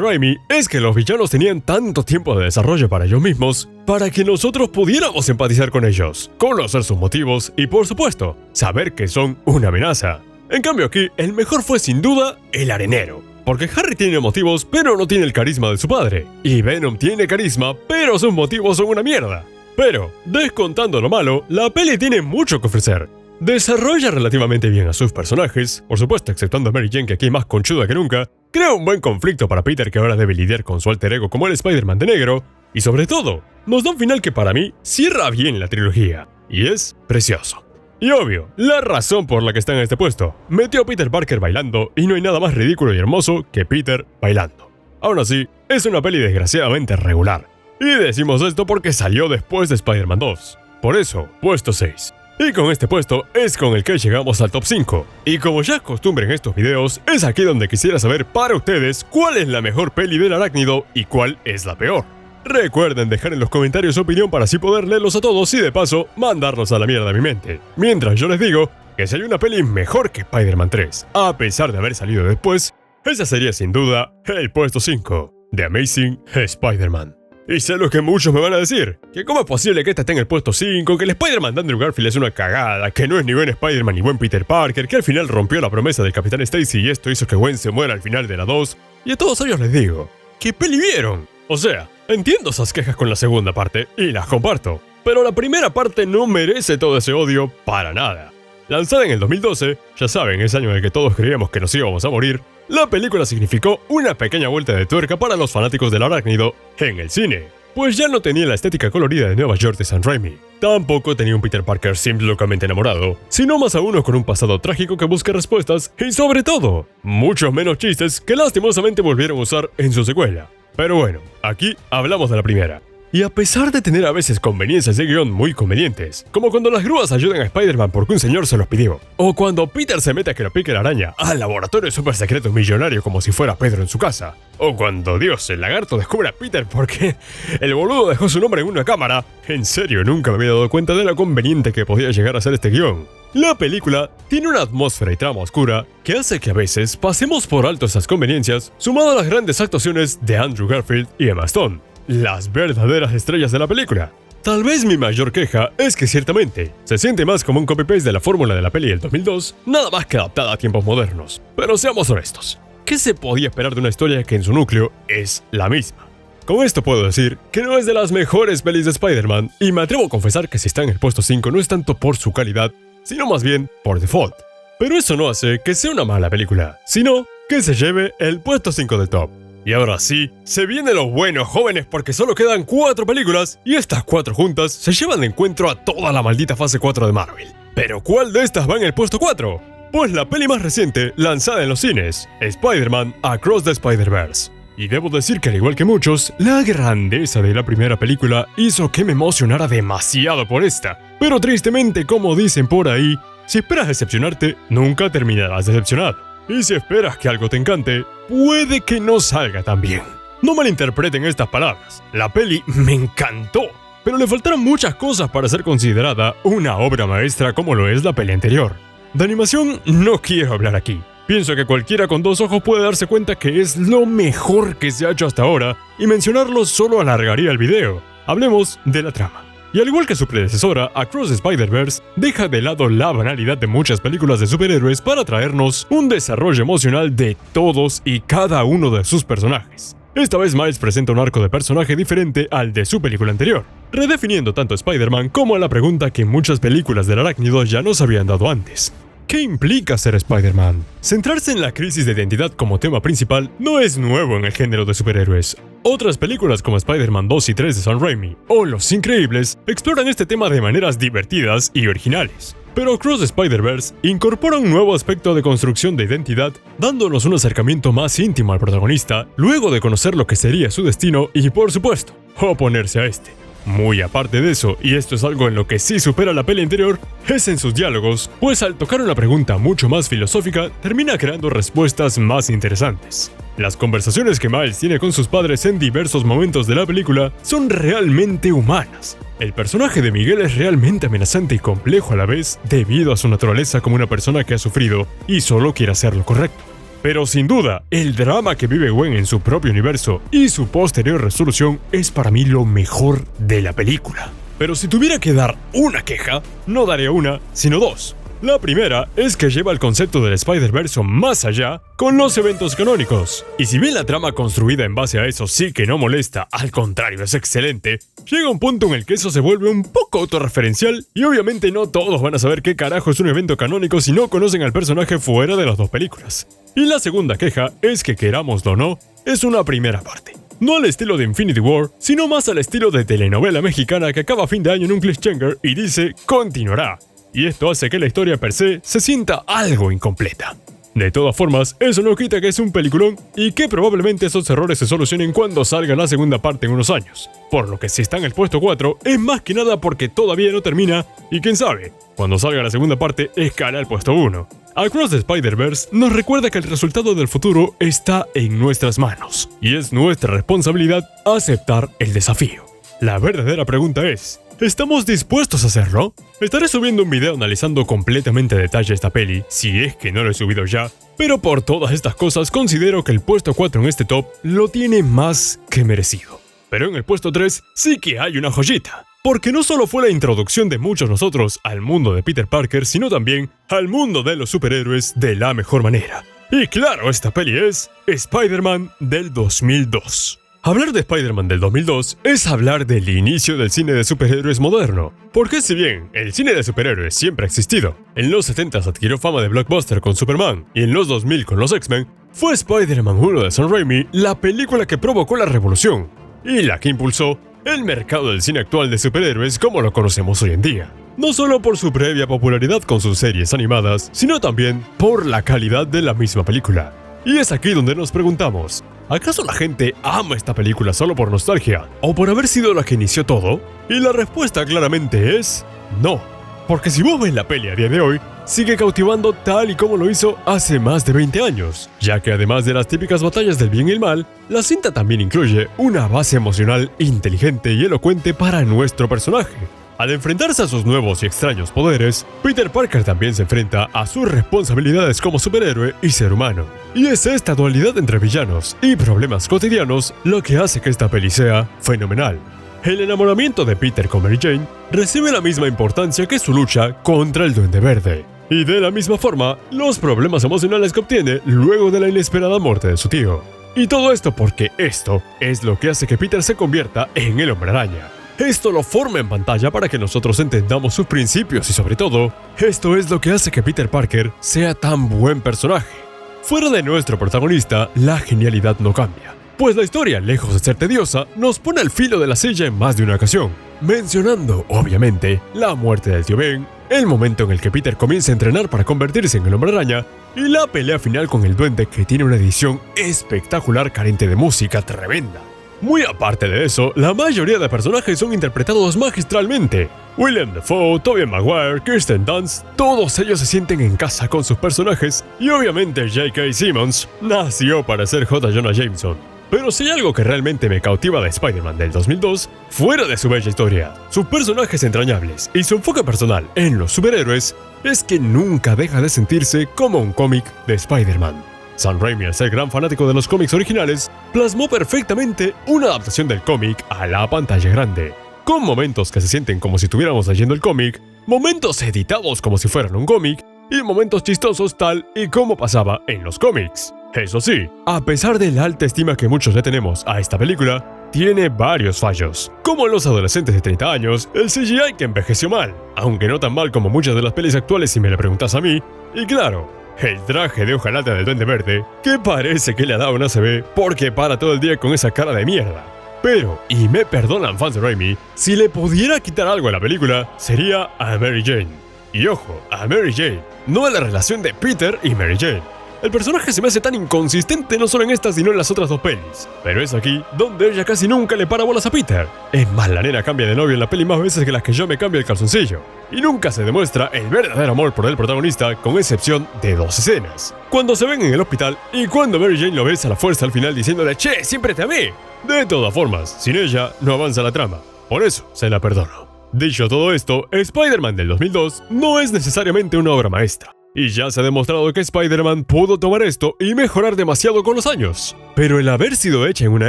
Raimi, es que los villanos tenían tanto tiempo de desarrollo para ellos mismos, para que nosotros pudiéramos empatizar con ellos, conocer sus motivos y, por supuesto, saber que son una amenaza. En cambio aquí, el mejor fue sin duda el arenero. Porque Harry tiene motivos, pero no tiene el carisma de su padre. Y Venom tiene carisma, pero sus motivos son una mierda. Pero, descontando lo malo, la peli tiene mucho que ofrecer. Desarrolla relativamente bien a sus personajes, por supuesto exceptuando a Mary Jane que aquí es más conchuda que nunca, crea un buen conflicto para Peter que ahora debe lidiar con su alter ego como el Spider-Man de negro, y sobre todo, nos da un final que para mí cierra bien la trilogía, y es precioso. Y obvio, la razón por la que está en este puesto, metió a Peter Parker bailando y no hay nada más ridículo y hermoso que Peter bailando. Aún así, es una peli desgraciadamente regular, y decimos esto porque salió después de Spider-Man 2, por eso, puesto 6. Y con este puesto es con el que llegamos al top 5. Y como ya es costumbre en estos videos, es aquí donde quisiera saber para ustedes cuál es la mejor peli del arácnido y cuál es la peor. Recuerden dejar en los comentarios su opinión para así poder leerlos a todos y de paso mandarlos a la mierda de mi mente. Mientras yo les digo que si hay una peli mejor que Spider-Man 3, a pesar de haber salido después, esa sería sin duda el puesto 5, The Amazing Spider-Man. Y sé lo que muchos me van a decir, que cómo es posible que esta esté en el puesto 5, que el Spider-Man de Andrew Garfield es una cagada, que no es ni buen Spider-Man ni buen Peter Parker, que al final rompió la promesa del Capitán Stacy y esto hizo que Gwen se muera al final de la 2, y a todos ellos les digo, ¿qué peli vieron? O sea, entiendo esas quejas con la segunda parte, y las comparto, pero la primera parte no merece todo ese odio para nada. Lanzada en el 2012, ya saben, ese año en el que todos creíamos que nos íbamos a morir, la película significó una pequeña vuelta de tuerca para los fanáticos del arácnido en el cine, pues ya no tenía la estética colorida de Nueva York de Sam Raimi. Tampoco tenía un Peter Parker simple locamente enamorado, sino más a uno con un pasado trágico que busca respuestas y sobre todo, muchos menos chistes que lastimosamente volvieron a usar en su secuela. Pero bueno, aquí hablamos de la primera. Y a pesar de tener a veces conveniencias de guión muy convenientes, como cuando las grúas ayudan a Spider-Man porque un señor se los pidió, o cuando Peter se mete a que lo pique la araña al laboratorio super secreto millonario como si fuera Pedro en su casa, o cuando Dios, el lagarto descubre a Peter porque el boludo dejó su nombre en una cámara. En serio, nunca me había dado cuenta de lo conveniente que podía llegar a ser este guión. La película tiene una atmósfera y trama oscura que hace que a veces pasemos por alto esas conveniencias, sumado a las grandes actuaciones de Andrew Garfield y Emma Stone, las verdaderas estrellas de la película. Tal vez mi mayor queja es que ciertamente se siente más como un copy-paste de la fórmula de la peli del 2002, nada más que adaptada a tiempos modernos. Pero seamos honestos, ¿qué se podía esperar de una historia que en su núcleo es la misma? Con esto puedo decir que no es de las mejores pelis de Spider-Man, y me atrevo a confesar que si está en el puesto 5 no es tanto por su calidad, sino más bien por default. Pero eso no hace que sea una mala película, sino que se lleve el puesto 5 del top. Y ahora sí, se viene lo bueno, jóvenes, porque solo quedan 4 películas y estas 4 juntas se llevan de encuentro a toda la maldita fase 4 de Marvel. ¿Pero cuál de estas va en el puesto 4? Pues la peli más reciente lanzada en los cines, Spider-Man Across the Spider-Verse. Y debo decir que al igual que muchos, la grandeza de la primera película hizo que me emocionara demasiado por esta. Pero tristemente, como dicen por ahí, si esperas decepcionarte, nunca terminarás decepcionado. Y si esperas que algo te encante, puede que no salga tan bien. No malinterpreten estas palabras, la peli me encantó, pero le faltaron muchas cosas para ser considerada una obra maestra como lo es la peli anterior. De animación no quiero hablar aquí. Pienso que cualquiera con 2 ojos puede darse cuenta que es lo mejor que se ha hecho hasta ahora, y mencionarlo solo alargaría el video. Hablemos de la trama. Y al igual que su predecesora, Across the Spider-Verse deja de lado la banalidad de muchas películas de superhéroes para traernos un desarrollo emocional de todos y cada uno de sus personajes. Esta vez Miles presenta un arco de personaje diferente al de su película anterior, redefiniendo tanto a Spider-Man como a la pregunta que muchas películas del arácnido ya nos habían dado antes. ¿Qué implica ser Spider-Man? Centrarse en la crisis de identidad como tema principal no es nuevo en el género de superhéroes. Otras películas como Spider-Man 2 y 3 de Sam Raimi o Los Increíbles exploran este tema de maneras divertidas y originales. Pero Across the Spider-Verse incorpora un nuevo aspecto de construcción de identidad, dándonos un acercamiento más íntimo al protagonista, luego de conocer lo que sería su destino y, por supuesto, oponerse a este. Muy aparte de eso, y esto es algo en lo que sí supera la peli anterior, es en sus diálogos, pues al tocar una pregunta mucho más filosófica, termina creando respuestas más interesantes. Las conversaciones que Miles tiene con sus padres en diversos momentos de la película son realmente humanas. El personaje de Miguel es realmente amenazante y complejo a la vez, debido a su naturaleza como una persona que ha sufrido y solo quiere hacer lo correcto. Pero sin duda, el drama que vive Gwen en su propio universo y su posterior resolución es para mí lo mejor de la película. Pero si tuviera que dar una queja, no daría una, sino 2. La primera es que lleva el concepto del Spider-Verse más allá con los eventos canónicos. Y si bien la trama construida en base a eso sí que no molesta, al contrario es excelente, llega un punto en el que eso se vuelve un poco autorreferencial y obviamente no todos van a saber qué carajo es un evento canónico si no conocen al personaje fuera de las 2 películas. Y la segunda queja es que, querámoslo o no, es una primera parte. No al estilo de Infinity War, sino más al estilo de telenovela mexicana que acaba a fin de año en un cliffhanger y dice continuará. Y esto hace que la historia per se sienta algo incompleta. De todas formas, eso no quita que es un peliculón y que probablemente esos errores se solucionen cuando salga la segunda parte en unos años. Por lo que si está en el puesto 4 es más que nada porque todavía no termina y quién sabe, cuando salga la segunda parte escala al puesto 1. Across the Spider-Verse nos recuerda que el resultado del futuro está en nuestras manos y es nuestra responsabilidad aceptar el desafío. La verdadera pregunta es, ¿estamos dispuestos a hacerlo? Estaré subiendo un video analizando completamente a detalle esta peli, si es que no lo he subido ya, pero por todas estas cosas considero que el puesto 4 en este top lo tiene más que merecido. Pero en el puesto 3 sí que hay una joyita, porque no solo fue la introducción de muchos nosotros al mundo de Peter Parker, sino también al mundo de los superhéroes de la mejor manera. Y claro, esta peli es Spider-Man del 2002. Hablar de Spider-Man del 2002 es hablar del inicio del cine de superhéroes moderno, porque si bien el cine de superhéroes siempre ha existido, en los 70s adquirió fama de blockbuster con Superman y en los 2000 con los X-Men, fue Spider-Man 1 de Sam Raimi la película que provocó la revolución y la que impulsó el mercado del cine actual de superhéroes como lo conocemos hoy en día. No solo por su previa popularidad con sus series animadas, sino también por la calidad de la misma película. Y es aquí donde nos preguntamos, ¿Acaso la gente ama esta película solo por nostalgia o por haber sido la que inició todo? Y la respuesta claramente es no. Porque si vos ves la peli a día de hoy, sigue cautivando tal y como lo hizo hace más de 20 años, ya que además de las típicas batallas del bien y el mal, la cinta también incluye una base emocional inteligente y elocuente para nuestro personaje. Al enfrentarse a sus nuevos y extraños poderes, Peter Parker también se enfrenta a sus responsabilidades como superhéroe y ser humano. Y es esta dualidad entre villanos y problemas cotidianos lo que hace que esta peli sea fenomenal. El enamoramiento de Peter con Mary Jane recibe la misma importancia que su lucha contra el Duende Verde. Y de la misma forma, los problemas emocionales que obtiene luego de la inesperada muerte de su tío. Y todo esto porque esto es lo que hace que Peter se convierta en el Hombre Araña. Esto lo forma en pantalla para que nosotros entendamos sus principios y sobre todo, esto es lo que hace que Peter Parker sea tan buen personaje. Fuera de nuestro protagonista, la genialidad no cambia. Pues la historia, lejos de ser tediosa, nos pone al filo de la silla en más de una ocasión, mencionando, obviamente, la muerte del tío Ben, el momento en el que Peter comienza a entrenar para convertirse en el Hombre Araña, y la pelea final con el Duende que tiene una edición espectacular carente de música tremenda. Muy aparte de eso, la mayoría de personajes son interpretados magistralmente. Willem Dafoe, Tobey Maguire, Kirsten Dunst, todos ellos se sienten en casa con sus personajes y obviamente J.K. Simmons nació para ser J. Jonah Jameson. Pero si hay algo que realmente me cautiva de Spider-Man del 2002, fuera de su bella historia, sus personajes entrañables y su enfoque personal en los superhéroes, es que nunca deja de sentirse como un cómic de Spider-Man. Sam Raimi, al ser gran fanático de los cómics originales, plasmó perfectamente una adaptación del cómic a la pantalla grande, con momentos que se sienten como si estuviéramos leyendo el cómic, momentos editados como si fueran un cómic, y momentos chistosos tal y como pasaba en los cómics. Eso sí, a pesar de la alta estima que muchos le tenemos a esta película, tiene varios fallos, como en los adolescentes de 30 años, el CGI que envejeció mal, aunque no tan mal como muchas de las pelis actuales si me lo preguntas a mí, y claro, el traje de hojalata del Duende Verde, que parece que le ha dado una ACV porque para todo el día con esa cara de mierda. Pero, y me perdonan fans de Raimi, si le pudiera quitar algo a la película, sería a Mary Jane. Y ojo, a Mary Jane, no a la relación de Peter y Mary Jane. El personaje se me hace tan inconsistente no solo en esta sino en las otras dos pelis, pero es aquí donde ella casi nunca le para bolas a Peter. Es más, la nena cambia de novio en la peli más veces que las que yo me cambio el calzoncillo, y nunca se demuestra el verdadero amor por el protagonista con excepción de dos escenas. Cuando se ven en el hospital y cuando Mary Jane lo besa a la fuerza al final diciéndole «Che, siempre te amé». De todas formas, sin ella no avanza la trama, por eso se la perdono. Dicho todo esto, Spider-Man del 2002 no es necesariamente una obra maestra. Y ya se ha demostrado que Spider-Man pudo tomar esto y mejorar demasiado con los años. Pero el haber sido hecha en una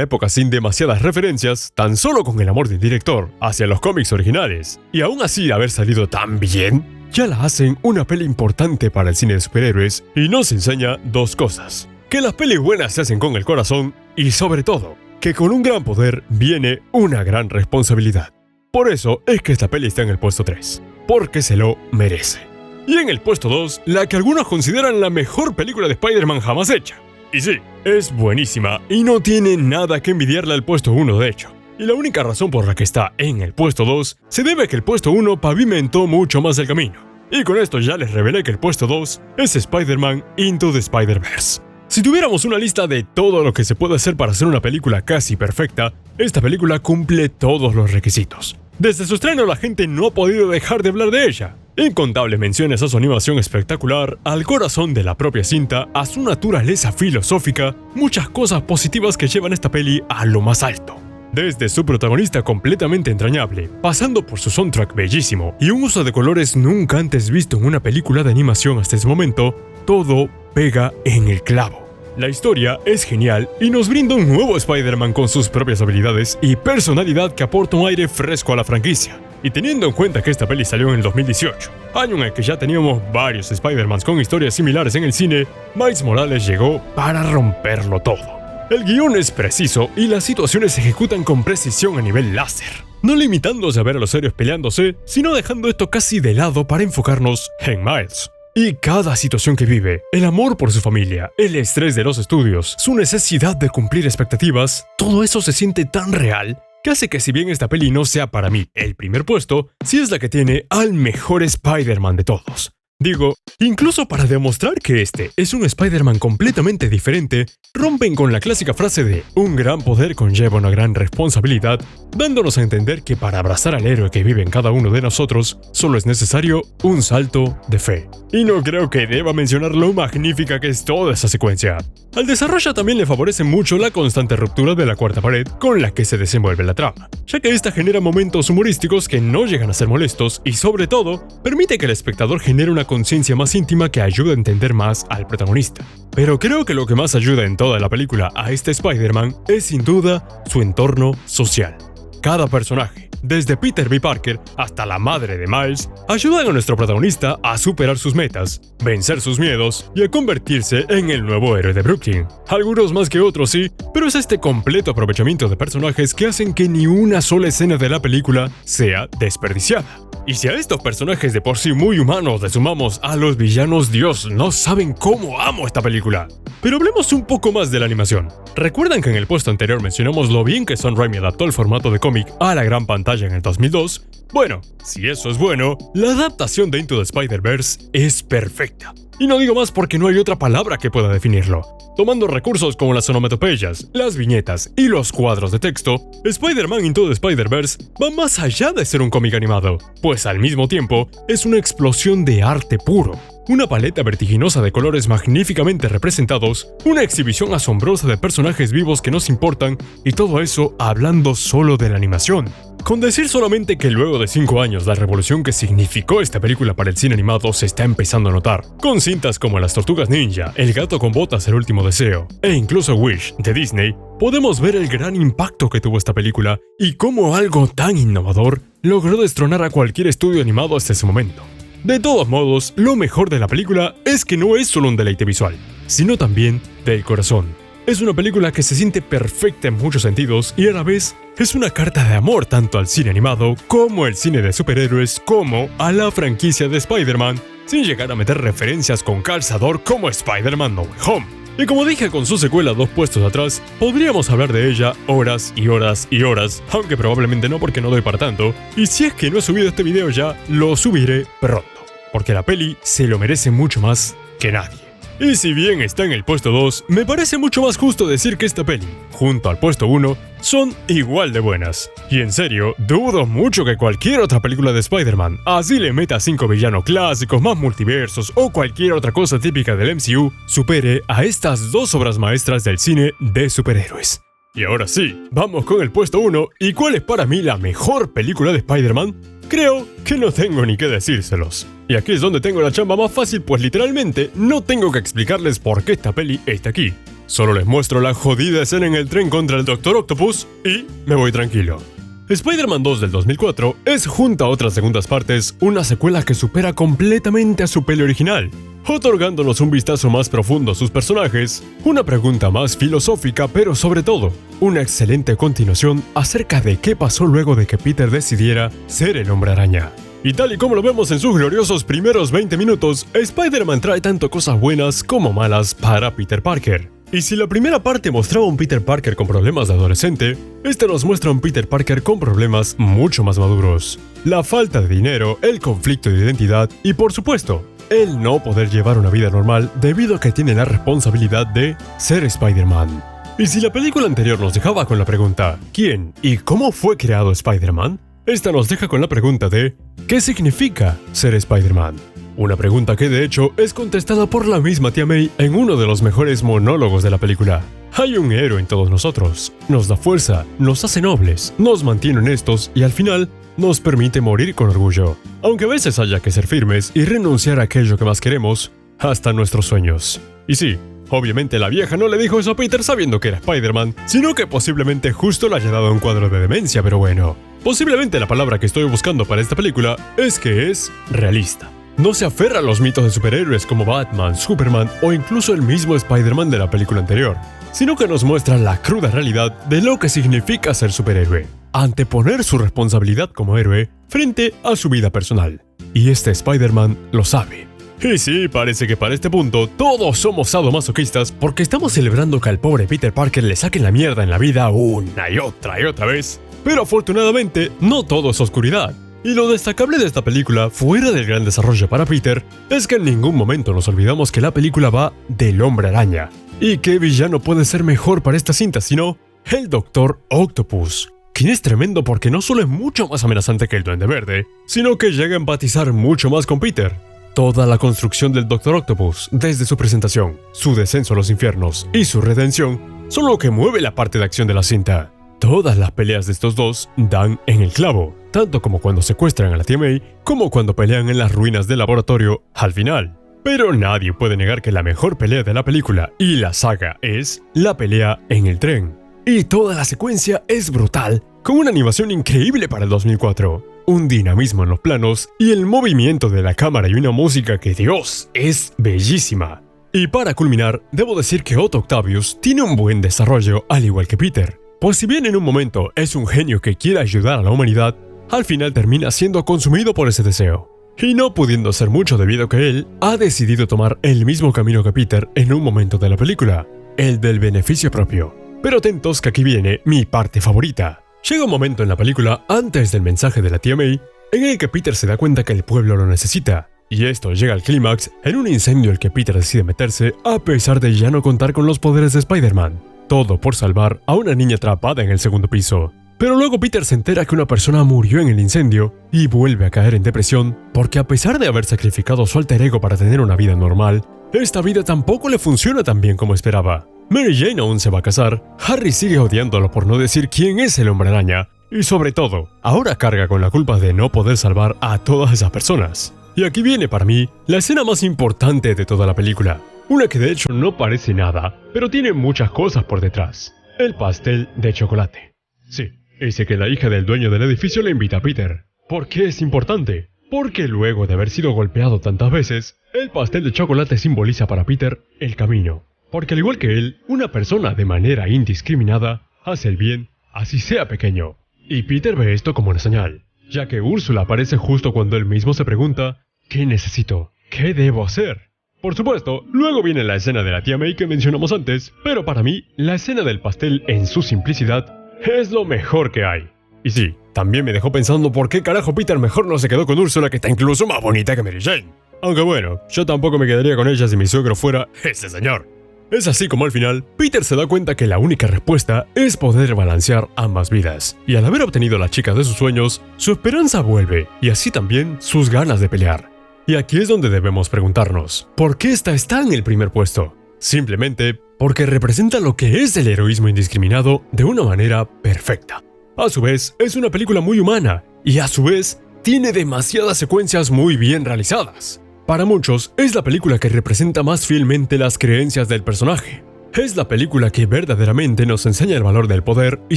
época sin demasiadas referencias, tan solo con el amor del director hacia los cómics originales, y aún así haber salido tan bien, ya la hacen una peli importante para el cine de superhéroes y nos enseña dos cosas. Que las pelis buenas se hacen con el corazón y sobre todo, que con un gran poder viene una gran responsabilidad. Por eso es que esta peli está en el puesto 3, porque se lo merece. Y en el puesto 2, la que algunos consideran la mejor película de Spider-Man jamás hecha. Y sí, es buenísima y no tiene nada que envidiarle al puesto 1 de hecho. Y la única razón por la que está en el puesto 2 se debe a que el puesto 1 pavimentó mucho más el camino. Y con esto ya les revelé que el puesto 2 es Spider-Man Into the Spider-Verse. Si tuviéramos una lista de todo lo que se puede hacer para hacer una película casi perfecta, esta película cumple todos los requisitos. Desde su estreno la gente no ha podido dejar de hablar de ella. Incontables menciones a su animación espectacular, al corazón de la propia cinta, a su naturaleza filosófica, muchas cosas positivas que llevan esta peli a lo más alto. Desde su protagonista completamente entrañable, pasando por su soundtrack bellísimo y un uso de colores nunca antes visto en una película de animación hasta ese momento, todo pega en el clavo. La historia es genial y nos brinda un nuevo Spider-Man con sus propias habilidades y personalidad que aporta un aire fresco a la franquicia. Y teniendo en cuenta que esta peli salió en el 2018, año en el que ya teníamos varios Spider-Mans con historias similares en el cine, Miles Morales llegó para romperlo todo. El guión es preciso y las situaciones se ejecutan con precisión a nivel láser, no limitándose a ver a los héroes peleándose, sino dejando esto casi de lado para enfocarnos en Miles. Y cada situación que vive, el amor por su familia, el estrés de los estudios, su necesidad de cumplir expectativas, todo eso se siente tan real que hace que si bien esta peli no sea para mí el primer puesto, sí es la que tiene al mejor Spider-Man de todos. Digo, incluso para demostrar que este es un Spider-Man completamente diferente, rompen con la clásica frase de un gran poder conlleva una gran responsabilidad, dándonos a entender que para abrazar al héroe que vive en cada uno de nosotros, solo es necesario un salto de fe. Y no creo que deba mencionar lo magnífica que es toda esa secuencia. Al desarrollo también le favorece mucho la constante ruptura de la cuarta pared con la que se desenvuelve la trama, ya que esta genera momentos humorísticos que no llegan a ser molestos y sobre todo, permite que el espectador genere una conciencia más íntima que ayuda a entender más al protagonista. Pero creo que lo que más ayuda en toda la película a este Spider-Man es sin duda su entorno social. Cada personaje, desde Peter B. Parker hasta la madre de Miles, ayudan a nuestro protagonista a superar sus metas, vencer sus miedos y a convertirse en el nuevo héroe de Brooklyn. Algunos más que otros sí, pero es este completo aprovechamiento de personajes que hacen que ni una sola escena de la película sea desperdiciada. Y si a estos personajes de por sí muy humanos le sumamos a los villanos, Dios, no saben cómo amo esta película. Pero hablemos un poco más de la animación. ¿Recuerdan que en el puesto anterior mencionamos lo bien que Sam Raimi adaptó el formato de cómic a la gran pantalla en el 2002? Bueno, si eso es bueno, la adaptación de Into the Spider-Verse es perfecta. Y no digo más porque no hay otra palabra que pueda definirlo. Tomando recursos como las onomatopeyas, las viñetas y los cuadros de texto, Spider-Man Into the Spider-Verse va más allá de ser un cómic animado, pues al mismo tiempo es una explosión de arte puro. Una paleta vertiginosa de colores magníficamente representados, una exhibición asombrosa de personajes vivos que nos importan y todo eso hablando solo de la animación. Con decir solamente que luego de 5 años la revolución que significó esta película para el cine animado se está empezando a notar, con cintas como Las Tortugas Ninja, El Gato con Botas, El Último Deseo, e incluso Wish, de Disney, podemos ver el gran impacto que tuvo esta película y cómo algo tan innovador logró destronar a cualquier estudio animado hasta ese momento. De todos modos, lo mejor de la película es que no es solo un deleite visual, sino también del corazón. Es una película que se siente perfecta en muchos sentidos y a la vez es una carta de amor tanto al cine animado como el cine de superhéroes como a la franquicia de Spider-Man, sin llegar a meter referencias con calzador como Spider-Man No Way Home. Y como dije con su secuela 2 puestos atrás, podríamos hablar de ella horas y horas y horas, aunque probablemente no porque no doy para tanto, y si es que no he subido este video ya, lo subiré pronto, porque la peli se lo merece mucho más que nadie. Y si bien está en el puesto 2, me parece mucho más justo decir que esta peli, junto al puesto 1, son igual de buenas. Y en serio, dudo mucho que cualquier otra película de Spider-Man, así le meta 5 villanos clásicos, más multiversos o cualquier otra cosa típica del MCU, supere a estas 2 obras maestras del cine de superhéroes. Y ahora sí, vamos con el puesto 1, ¿y cuál es para mí la mejor película de Spider-Man? Creo que no tengo ni que decírselos. Y aquí es donde tengo la chamba más fácil, pues literalmente no tengo que explicarles por qué esta peli está aquí. Solo les muestro la jodida escena en el tren contra el Dr. Octopus y me voy tranquilo. Spider-Man 2 del 2004 es, junto a otras segundas partes, una secuela que supera completamente a su peli original, otorgándonos un vistazo más profundo a sus personajes, una pregunta más filosófica, pero sobre todo, una excelente continuación acerca de qué pasó luego de que Peter decidiera ser el Hombre Araña. Y tal y como lo vemos en sus gloriosos primeros 20 minutos, Spider-Man trae tanto cosas buenas como malas para Peter Parker. Y si la primera parte mostraba un Peter Parker con problemas de adolescente, esta nos muestra un Peter Parker con problemas mucho más maduros. La falta de dinero, el conflicto de identidad y, por supuesto, el no poder llevar una vida normal debido a que tiene la responsabilidad de ser Spider-Man. Y si la película anterior nos dejaba con la pregunta ¿quién y cómo fue creado Spider-Man? Esta nos deja con la pregunta de ¿qué significa ser Spider-Man? Una pregunta que de hecho es contestada por la misma tía May en uno de los mejores monólogos de la película. Hay un héroe en todos nosotros, nos da fuerza, nos hace nobles, nos mantiene honestos y al final nos permite morir con orgullo. Aunque a veces haya que ser firmes y renunciar a aquello que más queremos, hasta nuestros sueños. Y sí, obviamente la vieja no le dijo eso a Peter sabiendo que era Spider-Man, sino que posiblemente justo le haya dado un cuadro de demencia, pero bueno. Posiblemente la palabra que estoy buscando para esta película es que es realista. No se aferra a los mitos de superhéroes como Batman, Superman o incluso el mismo Spider-Man de la película anterior, sino que nos muestra la cruda realidad de lo que significa ser superhéroe, anteponer su responsabilidad como héroe frente a su vida personal. Y este Spider-Man lo sabe. Y sí, parece que para este punto todos somos sadomasoquistas porque estamos celebrando que al pobre Peter Parker le saquen la mierda en la vida una y otra vez. Pero afortunadamente no todo es oscuridad. Y lo destacable de esta película, fuera del gran desarrollo para Peter, es que en ningún momento nos olvidamos que la película va del Hombre Araña. ¿Y qué villano puede ser mejor para esta cinta sino el Doctor Octopus? Quien es tremendo porque no solo es mucho más amenazante que el Duende Verde, sino que llega a empatizar mucho más con Peter. Toda la construcción del Doctor Octopus, desde su presentación, su descenso a los infiernos y su redención, son lo que mueve la parte de acción de la cinta. Todas las peleas de estos dos dan en el clavo, tanto como cuando secuestran a la tía May, como cuando pelean en las ruinas del laboratorio al final. Pero nadie puede negar que la mejor pelea de la película y la saga es la pelea en el tren. Y toda la secuencia es brutal, con una animación increíble para el 2004, un dinamismo en los planos y el movimiento de la cámara y una música que, Dios, es bellísima. Y para culminar, debo decir que Otto Octavius tiene un buen desarrollo al igual que Peter. Pues si bien en un momento es un genio que quiere ayudar a la humanidad, al final termina siendo consumido por ese deseo. Y no pudiendo hacer mucho debido a que él ha decidido tomar el mismo camino que Peter en un momento de la película, el del beneficio propio. Pero atentos que aquí viene mi parte favorita. Llega un momento en la película, antes del mensaje de la tía May, en el que Peter se da cuenta que el pueblo lo necesita. Y esto llega al clímax en un incendio al que Peter decide meterse a pesar de ya no contar con los poderes de Spider-Man. Todo por salvar a una niña atrapada en el segundo piso. Pero luego Peter se entera que una persona murió en el incendio y vuelve a caer en depresión porque a pesar de haber sacrificado su alter ego para tener una vida normal, esta vida tampoco le funciona tan bien como esperaba. Mary Jane aún se va a casar, Harry sigue odiándolo por no decir quién es el Hombre Araña, y sobre todo, ahora carga con la culpa de no poder salvar a todas esas personas. Y aquí viene para mí la escena más importante de toda la película. Una que de hecho no parece nada, pero tiene muchas cosas por detrás. El pastel de chocolate. Sí, ese que la hija del dueño del edificio le invita a Peter. ¿Por qué es importante? Porque luego de haber sido golpeado tantas veces, el pastel de chocolate simboliza para Peter el camino. Porque al igual que él, una persona de manera indiscriminada hace el bien, así sea pequeño. Y Peter ve esto como una señal, ya que Úrsula aparece justo cuando él mismo se pregunta ¿qué necesito? ¿Qué debo hacer? Por supuesto, luego viene la escena de la tía May que mencionamos antes, pero para mí, la escena del pastel en su simplicidad es lo mejor que hay. Y sí, también me dejó pensando por qué carajo Peter mejor no se quedó con Úrsula, que está incluso más bonita que Mary Jane. Aunque bueno, yo tampoco me quedaría con ella si mi suegro fuera ese señor. Es así como al final, Peter se da cuenta que la única respuesta es poder balancear ambas vidas. Y al haber obtenido a la chica de sus sueños, su esperanza vuelve, y así también sus ganas de pelear. Y aquí es donde debemos preguntarnos, ¿por qué esta está en el primer puesto? Simplemente porque representa lo que es el heroísmo indiscriminado de una manera perfecta. A su vez, es una película muy humana, y a su vez, tiene demasiadas secuencias muy bien realizadas. Para muchos, es la película que representa más fielmente las creencias del personaje. Es la película que verdaderamente nos enseña el valor del poder y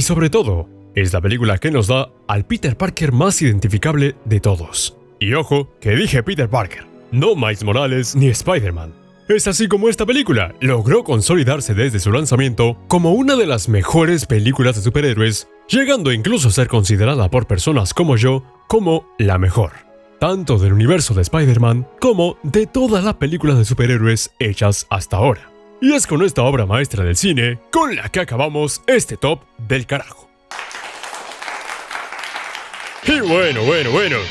sobre todo, es la película que nos da al Peter Parker más identificable de todos. Y ojo, que dije Peter Parker, no Miles Morales ni Spider-Man. Es así como esta película logró consolidarse desde su lanzamiento como una de las mejores películas de superhéroes, llegando incluso a ser considerada por personas como yo como la mejor, tanto del universo de Spider-Man como de todas las películas de superhéroes hechas hasta ahora. Y es con esta obra maestra del cine con la que acabamos este top del carajo. Y bueno,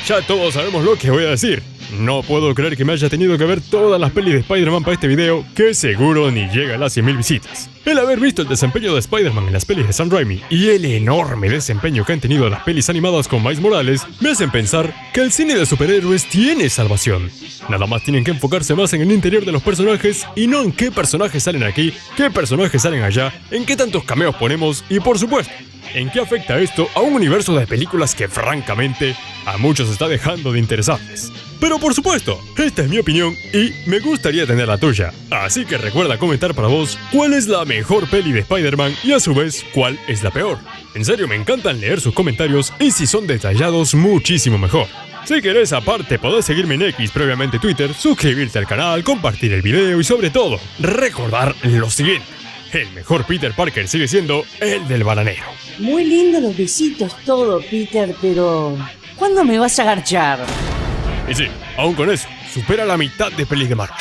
ya todos sabemos lo que voy a decir. No puedo creer que me haya tenido que ver todas las pelis de Spider-Man para este video, que seguro ni llega a las 100.000 visitas. El haber visto el desempeño de Spider-Man en las pelis de Sam Raimi y el enorme desempeño que han tenido las pelis animadas con Miles Morales me hacen pensar que el cine de superhéroes tiene salvación. Nada más tienen que enfocarse más en el interior de los personajes y no en qué personajes salen aquí, qué personajes salen allá, en qué tantos cameos ponemos y por supuesto, en qué afecta esto a un universo de películas que francamente a muchos está dejando de interesarles. Pero por supuesto, esta es mi opinión y me gustaría tener la tuya. Así que recuerda comentar para vos cuál es la mejor peli de Spider-Man y a su vez cuál es la peor. En serio me encantan leer sus comentarios y si son detallados muchísimo mejor. Si querés aparte podés seguirme en X, previamente Twitter, suscribirte al canal, compartir el video y sobre todo, recordar lo siguiente. El mejor Peter Parker sigue siendo el del bananero. Muy lindo los besitos todo, Peter, pero ¿cuándo me vas a garchar? Y sí, aún con eso, supera la mitad de pelis de Marvel.